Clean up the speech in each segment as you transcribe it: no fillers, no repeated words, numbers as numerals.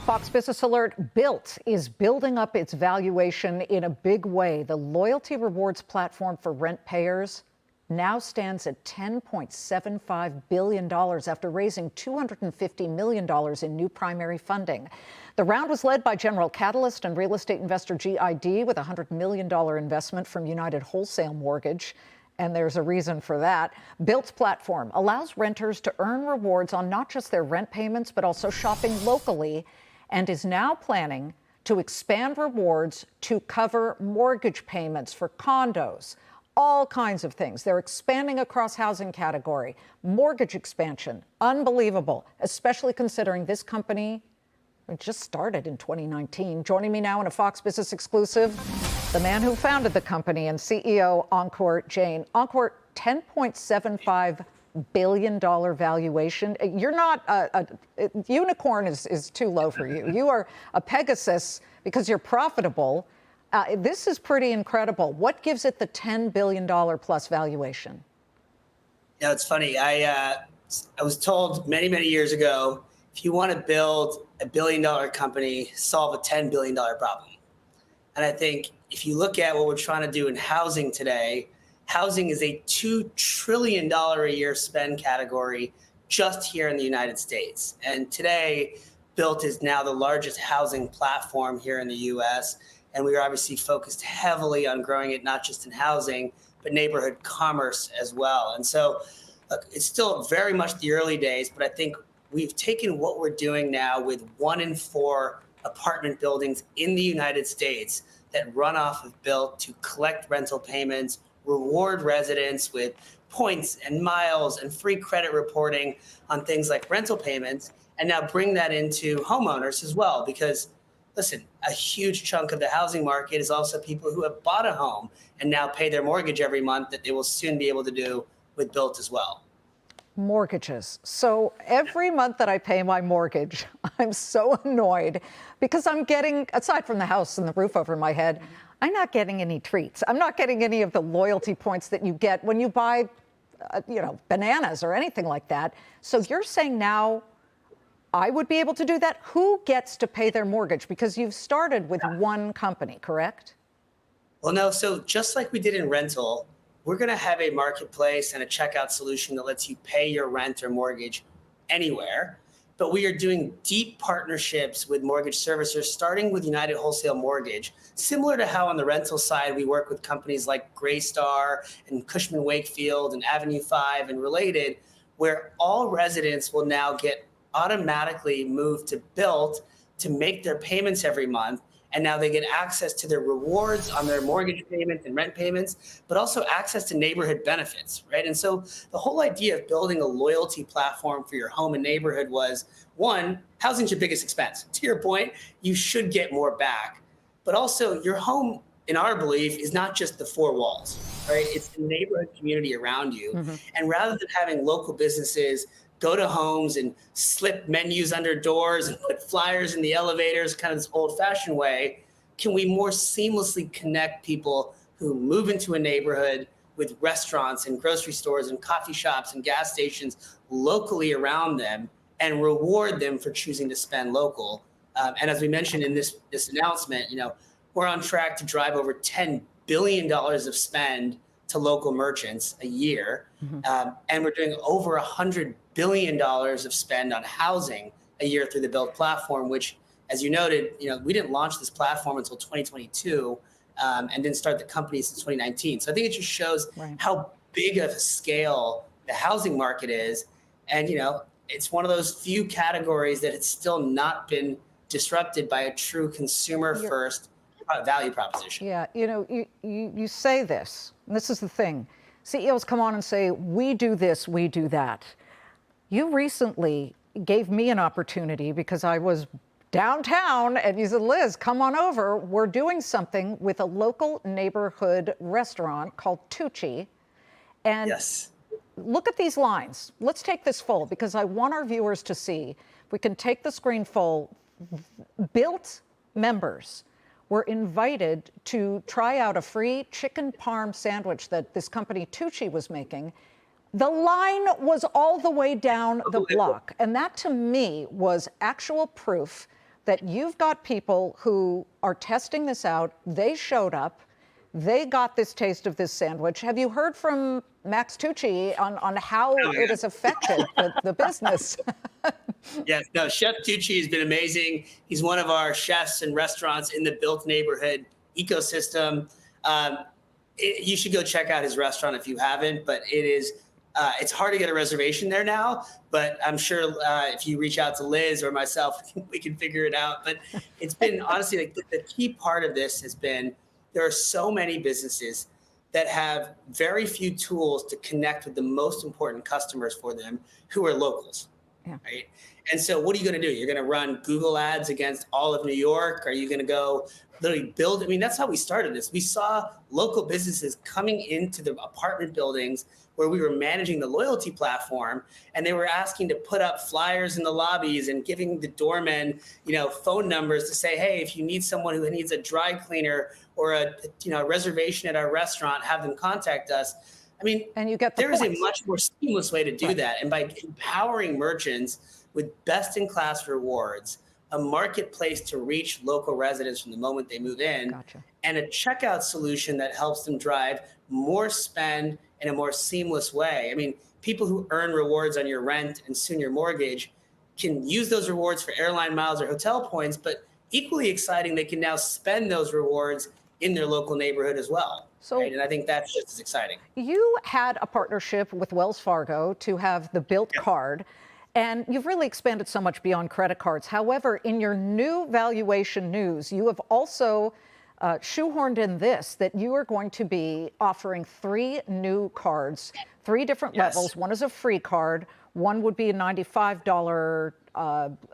Fox Business Alert: BILT is building up its valuation in a big way. The loyalty rewards platform for rent payers now stands at $10.75 billion after raising $250 million in new primary funding. The round was led by General Catalyst and real estate investor GID with a $100 million investment from United Wholesale Mortgage. And there's a reason for that. BILT's platform allows renters to earn rewards on not just their rent payments, but also shopping locally, and is now planning to expand rewards to cover mortgage payments for condos, all kinds of things. They're expanding across housing category, mortgage expansion, unbelievable, especially considering this company just started in 2019. Joining me now in a Fox Business exclusive, the man who founded the company and CEO Ankur Jain. Ankur, $10.75 billion valuation. You're not a unicorn is too low for you. You are a Pegasus because you're profitable. This is pretty incredible. What gives it the $10 billion plus valuation? Yeah, it's funny. I was told many, many years ago, if you want to build a $1 billion company, solve a $10 billion problem. And I think if you look at what we're trying to do in housing today, housing is a $2 trillion a year spend category just here in the United States. And today, BILT is now the largest housing platform here in the US. And we are obviously focused heavily on growing it, not just in housing, but neighborhood commerce as well. And so look, it's still very much the early days, but I think we've taken what we're doing now with 1 in 4 apartment buildings in the United States that run off of BILT to collect rental payments, reward residents with points and miles and free credit reporting on things like rental payments, and now bring that into homeowners as well. Because listen, a huge chunk of the housing market is also people who have bought a home and now pay their mortgage every month that they will soon be able to do with BILT as well. Mortgages. So every month that I pay my mortgage, I'm so annoyed because I'm getting, aside from the house and the roof over my head, I'm not getting any treats. I'm not getting any of the loyalty points that you get when you buy, bananas or anything like that. So you're saying now I would be able to do that? Who gets to pay their mortgage? Because you've started with one company, correct? Well, no. So just like we did in rental, we're going to have a marketplace and a checkout solution that lets you pay your rent or mortgage anywhere. But we are doing deep partnerships with mortgage servicers, starting with United Wholesale Mortgage, similar to how on the rental side, we work with companies like Greystar and Cushman Wakefield and Avenue 5 and related, where all residents will now get automatically moved to BILT to make their payments every month. And now they get access to their rewards on their mortgage payments and rent payments, but also access to neighborhood benefits, right? And so the whole idea of building a loyalty platform for your home and neighborhood was, one, housing's your biggest expense. To your point, you should get more back. But also your home, in our belief, is not just the 4 walls, right? It's the neighborhood community around you. Mm-hmm. And rather than having local businesses go to homes and slip menus under doors and put flyers in the elevators, kind of this old-fashioned way, can we more seamlessly connect people who move into a neighborhood with restaurants and grocery stores and coffee shops and gas stations locally around them and reward them for choosing to spend local? And as we mentioned in this announcement, we're on track to drive over $10 billion of spend to local merchants a year. Mm-hmm. And we're doing over $100 billion of spend on housing a year through the BILT platform, which, as you noted, we didn't launch this platform until 2022 and didn't start the company since 2019. So I think it just shows how big of a scale the housing market is. And, it's one of those few categories that it's still not been disrupted by a true consumer-first value proposition. Yeah, you say this, and this is the thing. CEOs come on and say, we do this, we do that. You recently gave me an opportunity because I was downtown and you said, Liz, come on over. We're doing something with a local neighborhood restaurant called Tucci. And yes. Look at these lines. Let's take this full because I want our viewers to see. If we can take the screen full, BILT members were invited to try out a free chicken parm sandwich that this company Tucci was making. The line was all the way down the block. And that, to me, was actual proof that you've got people who are testing this out. They showed up. They got this taste of this sandwich. Have you heard from Max Tucci on how it has affected the business? Yes, no, Chef Tucci has been amazing. He's one of our chefs and restaurants in the BILT neighborhood ecosystem. You should go check out his restaurant if you haven't, but it's hard to get a reservation there now, but I'm sure if you reach out to Liz or myself, we can figure it out. But it's been honestly, like the key part of this has been there are so many businesses that have very few tools to connect with the most important customers for them who are locals, right? And so what are you going to do? You're going to run Google ads against all of New York? Are you going to go literally build? I mean, that's how we started this. We saw local businesses coming into the apartment buildings where we were managing the loyalty platform, and they were asking to put up flyers in the lobbies and giving the doormen, phone numbers to say, hey, if you need someone who needs a dry cleaner or a reservation at our restaurant, have them contact us. I mean, and you get there is a points. much more seamless way to do that. And by empowering merchants with best-in-class rewards, a marketplace to reach local residents from the moment they move in, and a checkout solution that helps them drive more spend in a more seamless way. I mean, people who earn rewards on your rent and soon your mortgage can use those rewards for airline miles or hotel points, but equally exciting, they can now spend those rewards in their local neighborhood as well. So, right? And I think that's just as exciting. You had a partnership with Wells Fargo to have the BILT card, and you've really expanded so much beyond credit cards. However, in your new valuation news, you have also shoehorned in this, that you are going to be offering 3 new cards, 3 different levels. One is a free card. One would be a $95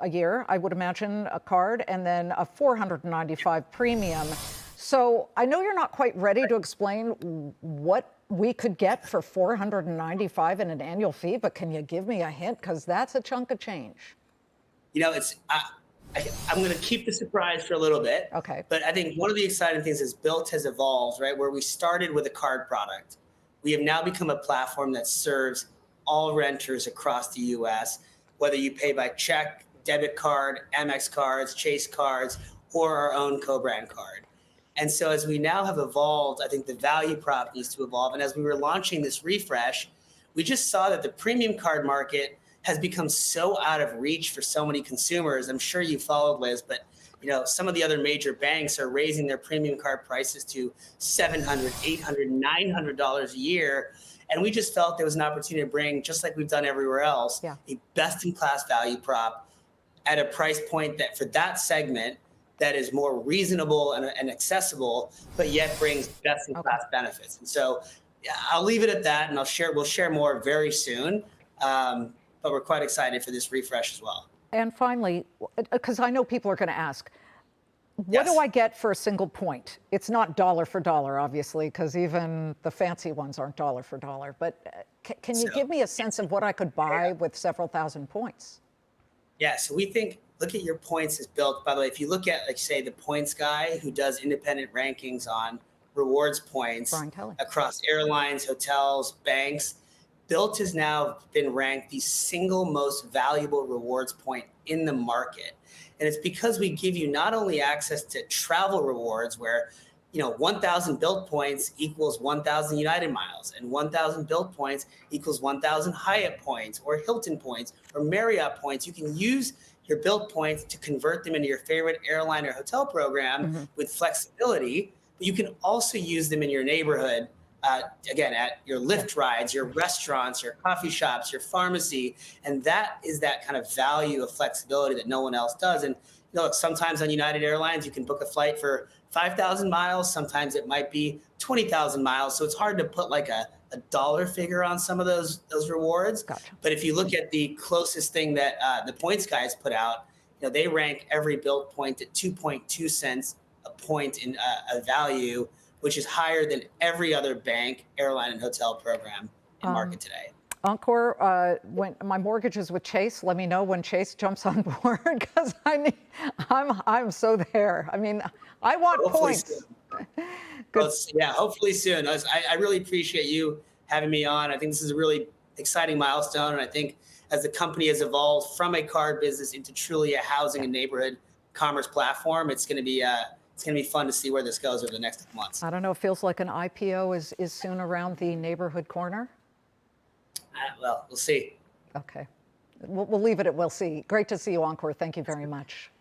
a year, I would imagine, a card, and then a $495 premium. So I know you're not quite ready to explain what we could get for $495 in an annual fee, but can you give me a hint? Because that's a chunk of change. I'm going to keep the surprise for a little bit. Okay. But I think one of the exciting things is BILT has evolved, right? Where we started with a card product. We have now become a platform that serves all renters across the U.S., whether you pay by check, debit card, Amex cards, Chase cards, or our own co-brand card. And so as we now have evolved, I think the value prop needs to evolve. And as we were launching this refresh, we just saw that the premium card market has become so out of reach for so many consumers. I'm sure you followed, Liz, but some of the other major banks are raising their premium card prices to $700, $800, $900 a year. And we just felt there was an opportunity to bring, just like we've done everywhere else, a best-in-class value prop at a price point that for that segment that is more reasonable and accessible, but yet brings best-in-class benefits. And so I'll leave it at that, and we'll share more very soon. But we're quite excited for this refresh as well. And finally, because I know people are going to ask, what do I get for a single point? It's not dollar for dollar, obviously, because even the fancy ones aren't dollar for dollar. But can you give me a sense of what I could buy with several thousand points? Yeah, so we think, look at your points as BILT. By the way, if you look at, like, say, the points guy who does independent rankings on rewards points across airlines, hotels, banks, BILT has now been ranked the single most valuable rewards point in the market. And it's because we give you not only access to travel rewards where, 1,000 BILT points equals 1,000 United miles, and 1,000 BILT points equals 1,000 Hyatt points or Hilton points or Marriott points. You can use your BILT points to convert them into your favorite airline or hotel program with flexibility, but you can also use them in your neighborhood. Again, at your Lyft rides, your restaurants, your coffee shops, your pharmacy. And that is that kind of value of flexibility that no one else does. And sometimes on United Airlines, you can book a flight for 5,000 miles. Sometimes it might be 20,000 miles. So it's hard to put like a dollar figure on some of those rewards. But if you look at the closest thing that the points guys put out, they rank every BILT point at 2.2 cents a point in a value, which is higher than every other bank, airline, and hotel program in market today. Ankur, when my mortgage is with Chase, let me know when Chase jumps on board, because I'm so there. I mean, I want points. Hopefully soon. I really appreciate you having me on. I think this is a really exciting milestone, and I think as the company has evolved from a card business into truly a housing and neighborhood commerce platform. It's going to be fun to see where this goes over the next couple months. I don't know, it feels like an IPO is soon around the neighborhood corner. Well, we'll see. Okay. We'll leave it at we'll see. Great to see you, Ankur. Thank you very much.